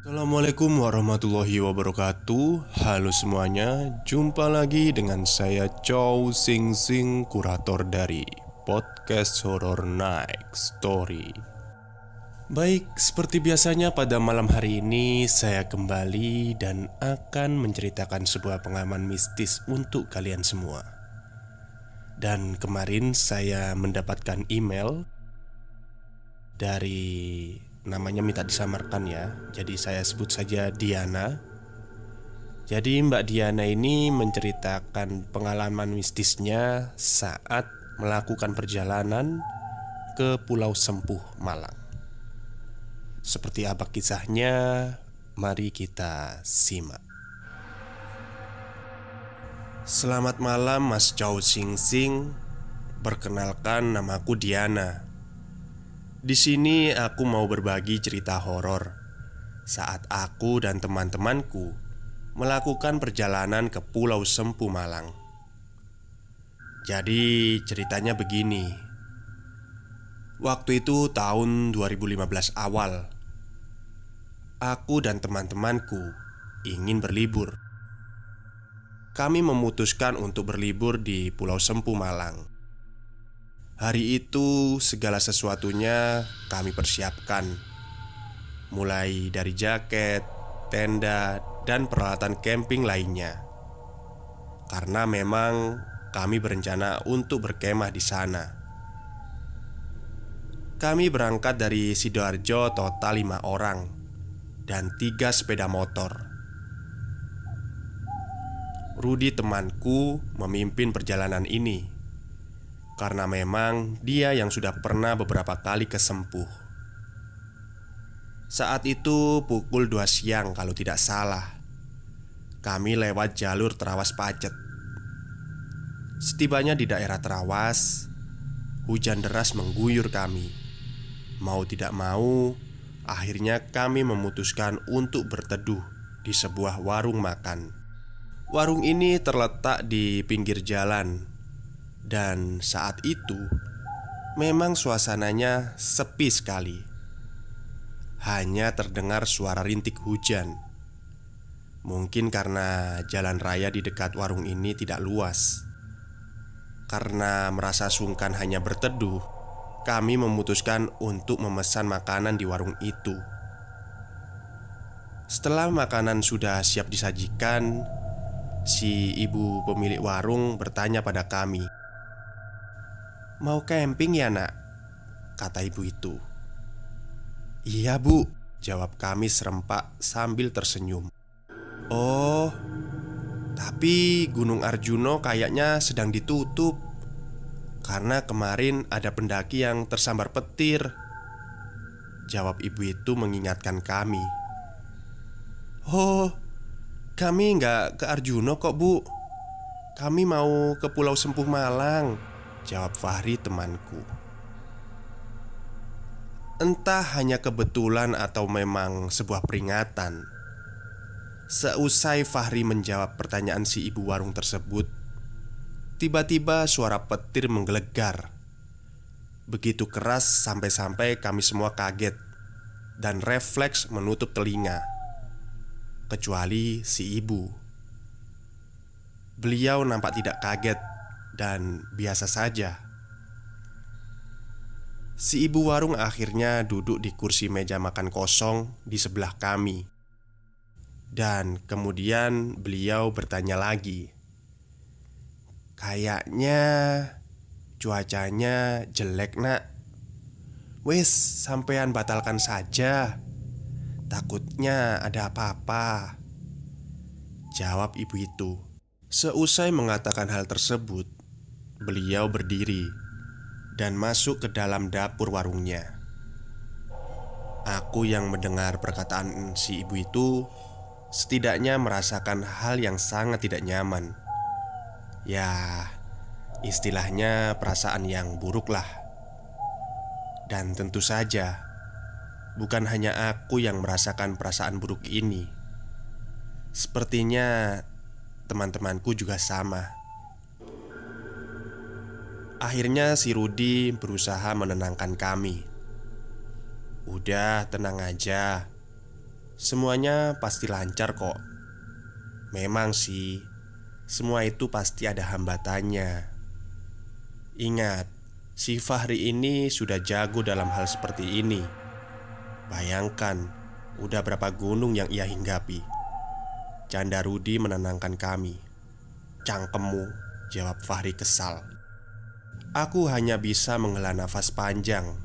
Assalamualaikum warahmatullahi wabarakatuh. Halo semuanya, jumpa lagi dengan saya Chow Sing Sing, kurator dari podcast Horror Night Story. Baik, seperti biasanya pada malam hari ini saya kembali dan akan menceritakan sebuah pengalaman mistis untuk kalian semua. Dan kemarin saya mendapatkan email dari, namanya minta disamarkan ya, jadi saya sebut saja Diana. Jadi Mbak Diana ini menceritakan pengalaman mistisnya saat melakukan perjalanan ke Pulau Sempuh, Malang. Seperti apa kisahnya? Mari kita simak. Selamat malam Mas Chow Sing Sing. Perkenalkan, namaku Diana. Di sini aku mau berbagi cerita horor saat aku dan teman-temanku melakukan perjalanan ke Pulau Sempu, Malang. Jadi ceritanya begini. Waktu itu tahun 2015 awal. Aku dan teman-temanku ingin berlibur. Kami memutuskan untuk berlibur di Pulau Sempu, Malang. Hari itu segala sesuatunya kami persiapkan, mulai dari jaket, tenda, dan peralatan camping lainnya. Karena memang kami berencana untuk berkemah di sana. Kami berangkat dari Sidoarjo total 5 orang dan 3 sepeda motor. Rudi temanku memimpin perjalanan ini karena memang dia yang sudah pernah beberapa kali ke Sempuh. Saat itu pukul 2 siang kalau tidak salah. Kami lewat jalur Terawas Pacet. Setibanya di daerah Terawas, hujan deras mengguyur kami. Mau tidak mau, akhirnya kami memutuskan untuk berteduh di sebuah warung makan. Warung ini terletak di pinggir jalan. Dan saat itu memang suasananya sepi sekali. Hanya terdengar suara rintik hujan. Mungkin karena jalan raya di dekat warung ini tidak luas. Karena merasa sungkan hanya berteduh, kami memutuskan untuk memesan makanan di warung itu. Setelah makanan sudah siap disajikan, si ibu pemilik warung bertanya pada kami, "Mau camping ya nak?" kata ibu itu. "Iya bu," jawab kami serempak sambil tersenyum. "Oh, tapi Gunung Arjuno kayaknya sedang ditutup karena kemarin ada pendaki yang tersambar petir," jawab ibu itu mengingatkan kami. "Oh, kami nggak ke Arjuno kok bu. Kami mau ke Pulau Sempuh Malang," jawab Fahri temanku. Entah hanya kebetulan atau memang sebuah peringatan, seusai Fahri menjawab pertanyaan si ibu warung tersebut, tiba-tiba suara petir menggelegar. Begitu keras sampai-sampai kami semua kaget dan refleks menutup telinga. Kecuali si ibu. Beliau nampak tidak kaget dan biasa saja. Si ibu warung akhirnya duduk di kursi meja makan kosong di sebelah kami. Dan kemudian beliau bertanya lagi, "Kayaknya cuacanya jelek nak. Wes, sampean batalkan saja. Takutnya ada apa-apa," jawab ibu itu. Seusai mengatakan hal tersebut, beliau berdiri dan masuk ke dalam dapur warungnya. Aku yang mendengar perkataan si ibu itu setidaknya merasakan hal yang sangat tidak nyaman. Ya, istilahnya perasaan yang buruk lah. Dan tentu saja bukan hanya aku yang merasakan perasaan buruk ini. Sepertinya teman-temanku juga sama. Akhirnya si Rudi berusaha menenangkan kami. "Udah, tenang aja. Semuanya pasti lancar kok. Memang sih, semua itu pasti ada hambatannya. Ingat, si Fahri ini sudah jago dalam hal seperti ini. Bayangkan, udah berapa gunung yang ia hinggapi. Canda Rudi menenangkan kami. Cangkemmu, jawab Fahri kesal. Aku hanya bisa menghela nafas panjang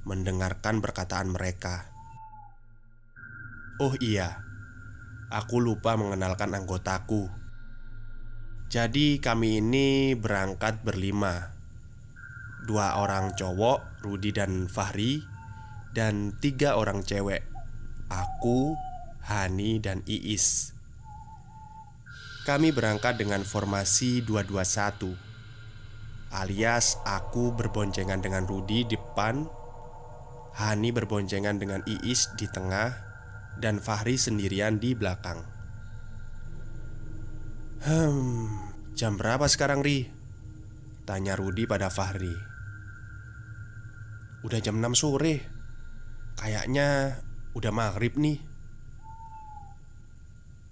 mendengarkan perkataan mereka. Oh iya, aku lupa mengenalkan anggotaku. Jadi kami ini berangkat berlima. 2 orang cowok, Rudi dan Fahri, dan 3 orang cewek, aku, Hani, dan Iis. Kami berangkat dengan formasi 221, alias aku berboncengan dengan Rudi di depan, Hani berboncengan dengan Iis di tengah, dan Fahri sendirian di belakang. Jam berapa sekarang, Ri? Tanya Rudi pada Fahri. Udah jam 6 sore. Kayaknya udah maghrib nih.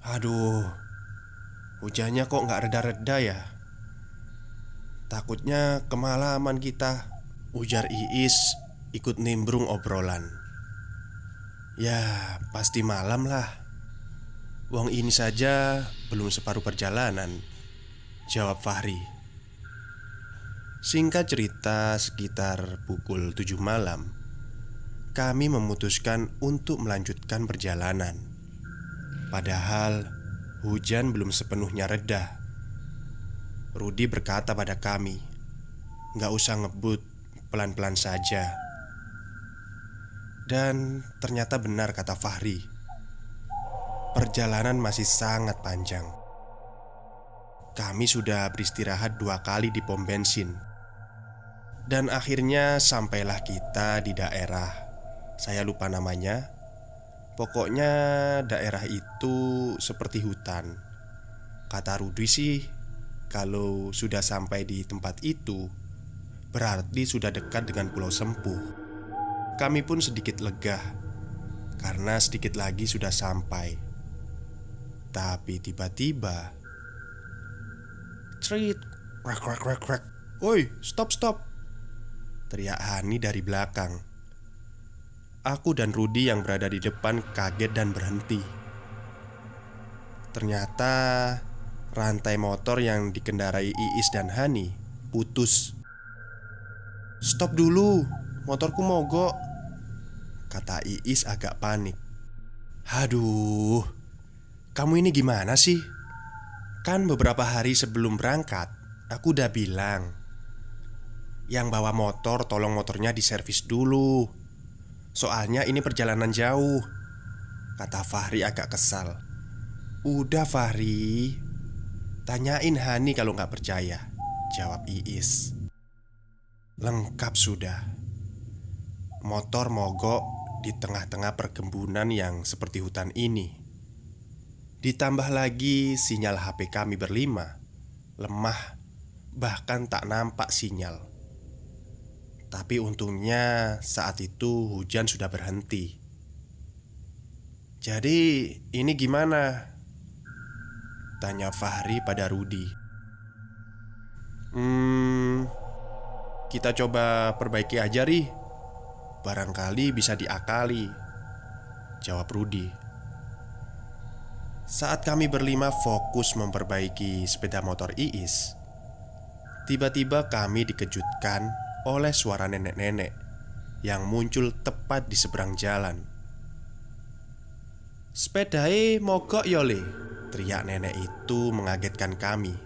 Aduh, hujannya kok nggak reda-reda ya. Takutnya kemalaman kita, ujar Iis ikut nimbrung obrolan. Ya, pasti malam lah. Wong ini saja belum separuh perjalanan, jawab Fahri. Singkat cerita, sekitar pukul 7 malam kami memutuskan untuk melanjutkan perjalanan. Padahal hujan belum sepenuhnya reda. Rudi berkata pada kami, "Gak usah ngebut, pelan-pelan saja." Dan ternyata benar kata Fahri. Perjalanan masih sangat panjang. Kami sudah beristirahat 2 kali di pom bensin. Dan akhirnya sampailah kita di daerah, saya lupa namanya. Pokoknya daerah itu seperti hutan. Kata Rudi sih, kalau sudah sampai di tempat itu berarti sudah dekat dengan Pulau Sempuh. Kami pun sedikit lega karena sedikit lagi sudah sampai. Tapi tiba-tiba, cerit, krak krak krak krak. "Woi, stop stop!" teriak Hani dari belakang. Aku dan Rudi yang berada di depan kaget dan berhenti. Ternyata rantai motor yang dikendarai Iis dan Hani putus. "Stop dulu, motorku mogok," kata Iis agak panik. "Aduh, kamu ini gimana sih? Kan beberapa hari sebelum berangkat aku udah bilang, yang bawa motor tolong motornya diservis dulu. Soalnya ini perjalanan jauh," kata Fahri agak kesal. "Udah Fahri, tanyain Hani kalau nggak percaya," jawab Iis. Lengkap sudah. Motor mogok di tengah-tengah perkebunan yang seperti hutan ini. Ditambah lagi sinyal HP kami berlima lemah, bahkan tak nampak sinyal. Tapi untungnya saat itu hujan sudah berhenti. "Jadi ini gimana?" tanya Fahri pada Rudi. Kita coba perbaiki aja, Ri. Barangkali bisa diakali," jawab Rudi. Saat kami berlima fokus memperbaiki sepeda motor Iis, tiba-tiba kami dikejutkan oleh suara nenek-nenek yang muncul tepat di seberang jalan. "Sepedae mogok ya le," teriak nenek itu mengagetkan kami.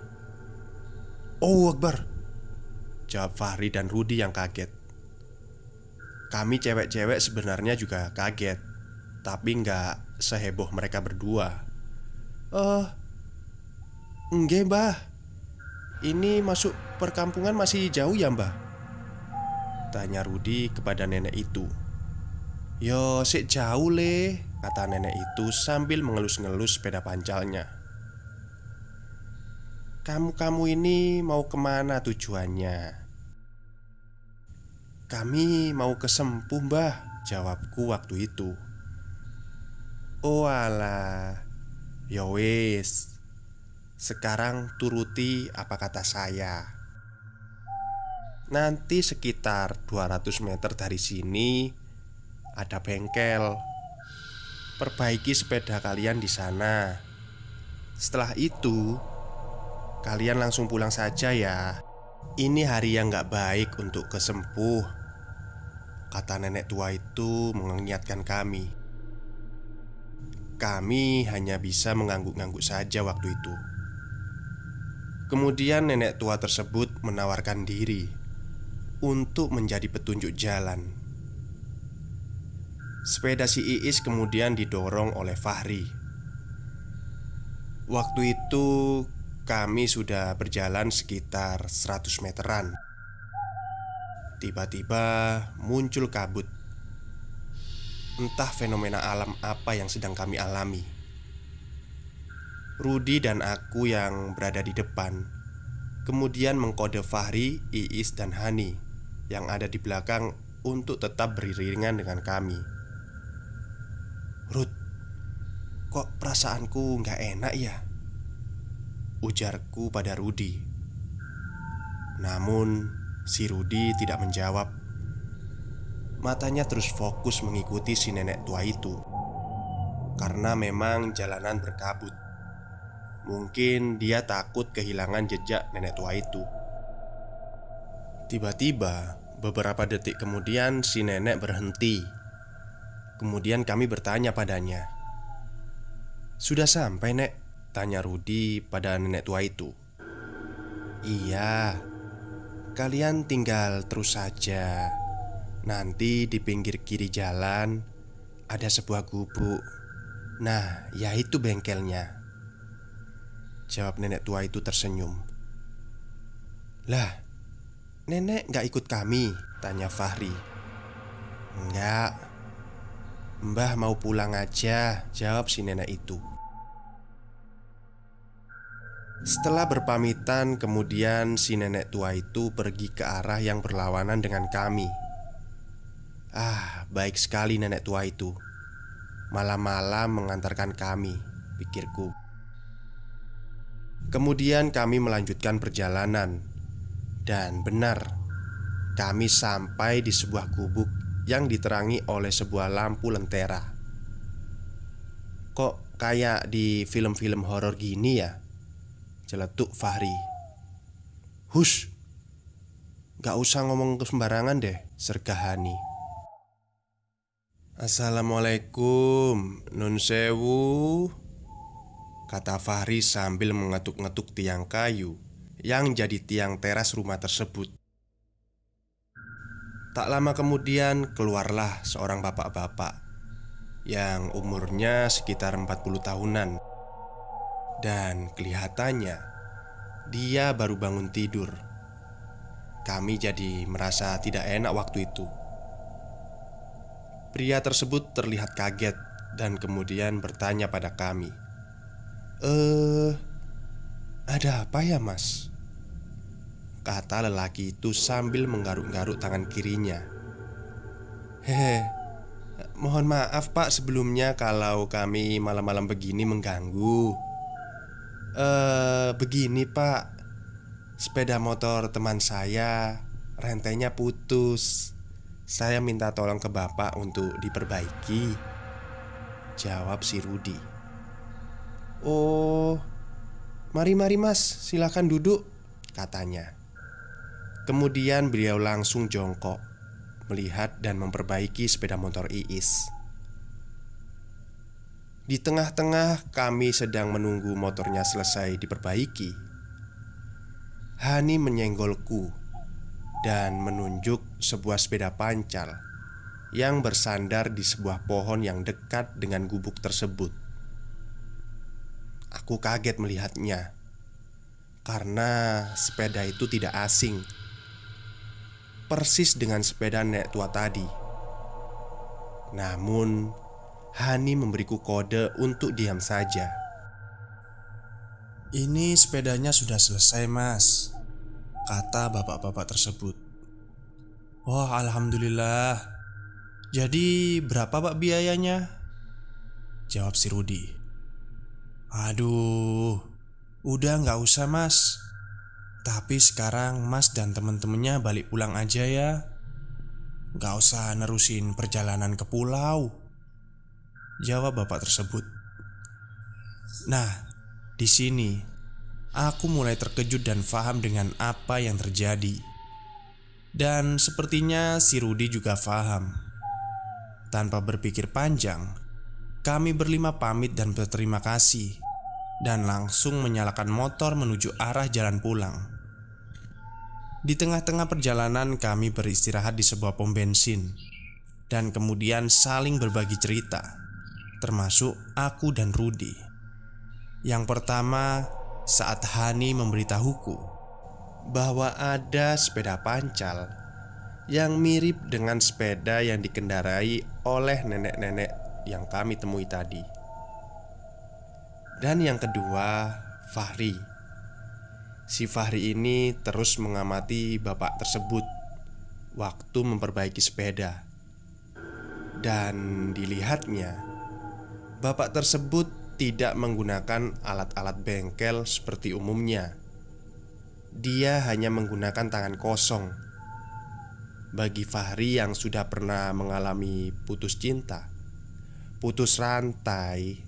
"Oh Akbar," jawab Fahri dan Rudi yang kaget. Kami cewek-cewek sebenarnya juga kaget, tapi nggak seheboh mereka berdua. Enggak mbah, ini masuk perkampungan masih jauh ya mbah?" tanya Rudi kepada nenek itu. "Yo, sik jauh le," kata nenek itu sambil mengelus-ngelus sepeda pancalnya. Kamu ini mau kemana tujuannya?" "Kami mau ke Sempuh mbah," jawabku waktu itu. Oh alah, ya wis. Sekarang turuti apa kata saya. Nanti sekitar 200 meter dari sini ada bengkel. Perbaiki sepeda kalian di sana. Setelah itu, kalian langsung pulang saja ya. Ini hari yang gak baik untuk kesempuh, kata nenek tua itu mengingatkan kami. Kami hanya bisa mengangguk-angguk saja waktu itu. Kemudian nenek tua tersebut menawarkan diri untuk menjadi petunjuk jalan. Sepeda si Iis kemudian didorong oleh Fahri. Waktu itu kami sudah berjalan sekitar 100 meteran. Tiba-tiba muncul kabut. Entah fenomena alam apa yang sedang kami alami. Rudi dan aku yang berada di depan kemudian mengkode Fahri, Iis, dan Hani yang ada di belakang untuk tetap beriringan dengan kami. "Rud, kok perasaanku nggak enak ya?" ujarku pada Rudi. Namun si Rudi tidak menjawab. Matanya terus fokus mengikuti si nenek tua itu. Karena memang jalanan berkabut. Mungkin dia takut kehilangan jejak nenek tua itu. Tiba-tiba beberapa detik kemudian si nenek berhenti. Kemudian kami bertanya padanya. "Sudah sampai, Nek?" tanya Rudi pada nenek tua itu. "Iya, kalian tinggal terus saja. Nanti di pinggir kiri jalan ada sebuah gubuk. Nah, ya itu bengkelnya," jawab nenek tua itu tersenyum. "Lah, nenek gak ikut kami?" tanya Fahri. "Enggak, Mbah mau pulang aja," jawab si nenek itu. Setelah berpamitan, kemudian si nenek tua itu pergi ke arah yang berlawanan dengan kami. Baik sekali nenek tua itu. Malam-malam mengantarkan kami, pikirku. Kemudian kami melanjutkan perjalanan. Dan benar, kami sampai di sebuah gubuk yang diterangi oleh sebuah lampu lentera. "Kok kayak di film-film horor gini ya?" celetuk Fahri. "Hush, gak usah ngomong sembarangan deh," sergah Hani. "Assalamualaikum, Nun sewu," kata Fahri sambil mengetuk-ngetuk tiang kayu yang jadi tiang teras rumah tersebut. Tak lama kemudian keluarlah seorang bapak-bapak yang umurnya sekitar 40 tahunan. Dan kelihatannya dia baru bangun tidur. Kami jadi merasa tidak enak waktu itu. Pria tersebut terlihat kaget dan kemudian bertanya pada kami, ada apa ya, Mas?" kata lelaki itu sambil menggaruk-garuk tangan kirinya. "Hehe, mohon maaf Pak sebelumnya kalau kami malam-malam begini mengganggu. Begini Pak, sepeda motor teman saya rantainya putus. Saya minta tolong ke Bapak untuk diperbaiki," jawab si Rudi. "Oh, mari Mas, silakan duduk," katanya. Kemudian beliau langsung jongkok melihat dan memperbaiki sepeda motor Iis. Di tengah-tengah kami sedang menunggu motornya selesai diperbaiki, Hani menyenggolku dan menunjuk sebuah sepeda pancal yang bersandar di sebuah pohon yang dekat dengan gubuk tersebut. Aku kaget melihatnya karena sepeda itu tidak asing, persis dengan sepeda nenek tua tadi. Namun Hani memberiku kode untuk diam saja. "Ini sepedanya sudah selesai, Mas," kata bapak-bapak tersebut. "Wah, alhamdulillah. Jadi berapa Pak biayanya?" jawab si Rudi. Aduh, udah gak usah mas. Tapi sekarang mas dan temen-temennya balik pulang aja ya. Gak usah nerusin perjalanan ke pulau, jawab bapak tersebut. Nah, di sini aku mulai terkejut dan paham dengan apa yang terjadi. Dan sepertinya si Rudi juga paham. Tanpa berpikir panjang, kami berlima pamit dan berterima kasih, dan langsung menyalakan motor menuju arah jalan pulang. Di tengah-tengah perjalanan kami beristirahat di sebuah pom bensin, dan kemudian saling berbagi cerita, termasuk aku dan Rudi. Yang pertama, saat Hani memberitahuku bahwa ada sepeda pancal yang mirip dengan sepeda yang dikendarai oleh nenek-nenek yang kami temui tadi. Dan yang kedua, Fahri. Si Fahri ini terus mengamati bapak tersebut waktu memperbaiki sepeda. Dan dilihatnya, bapak tersebut tidak menggunakan alat-alat bengkel seperti umumnya. Dia hanya menggunakan tangan kosong. Bagi Fahri yang sudah pernah mengalami putus cinta, putus rantai,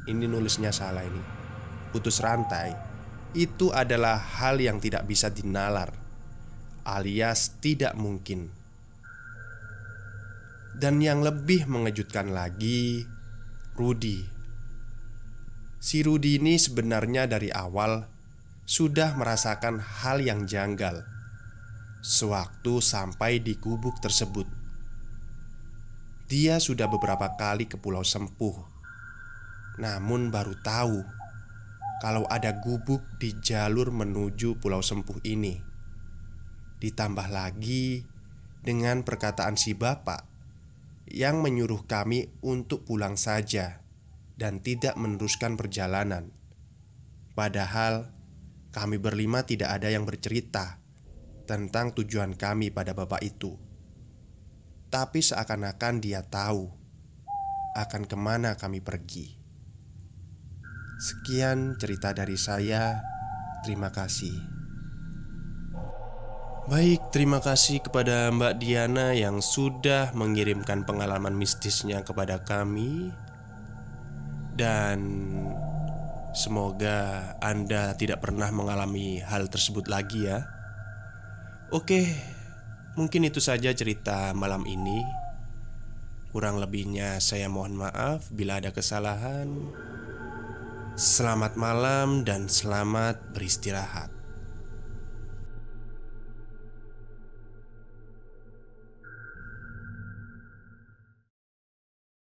ini nulisnya salah ini. Putus rantai itu adalah hal yang tidak bisa dinalar, alias tidak mungkin. Dan yang lebih mengejutkan lagi, Rudi. Si Rudi ini sebenarnya dari awal sudah merasakan hal yang janggal sewaktu sampai di gubuk tersebut. Dia sudah beberapa kali ke Pulau Sempuh, namun baru tahu kalau ada gubuk di jalur menuju Pulau Sempuh ini. Ditambah lagi dengan perkataan si bapak yang menyuruh kami untuk pulang saja dan tidak meneruskan perjalanan. Padahal kami berlima tidak ada yang bercerita tentang tujuan kami pada bapak itu. Tapi seakan-akan dia tahu akan kemana kami pergi. Sekian cerita dari saya. Terima kasih. Baik, terima kasih kepada Mbak Diana yang sudah mengirimkan pengalaman mistisnya kepada kami. Dan semoga Anda tidak pernah mengalami hal tersebut lagi ya. Oke, mungkin itu saja cerita malam ini. Kurang lebihnya saya mohon maaf bila ada kesalahan. Selamat malam dan selamat beristirahat.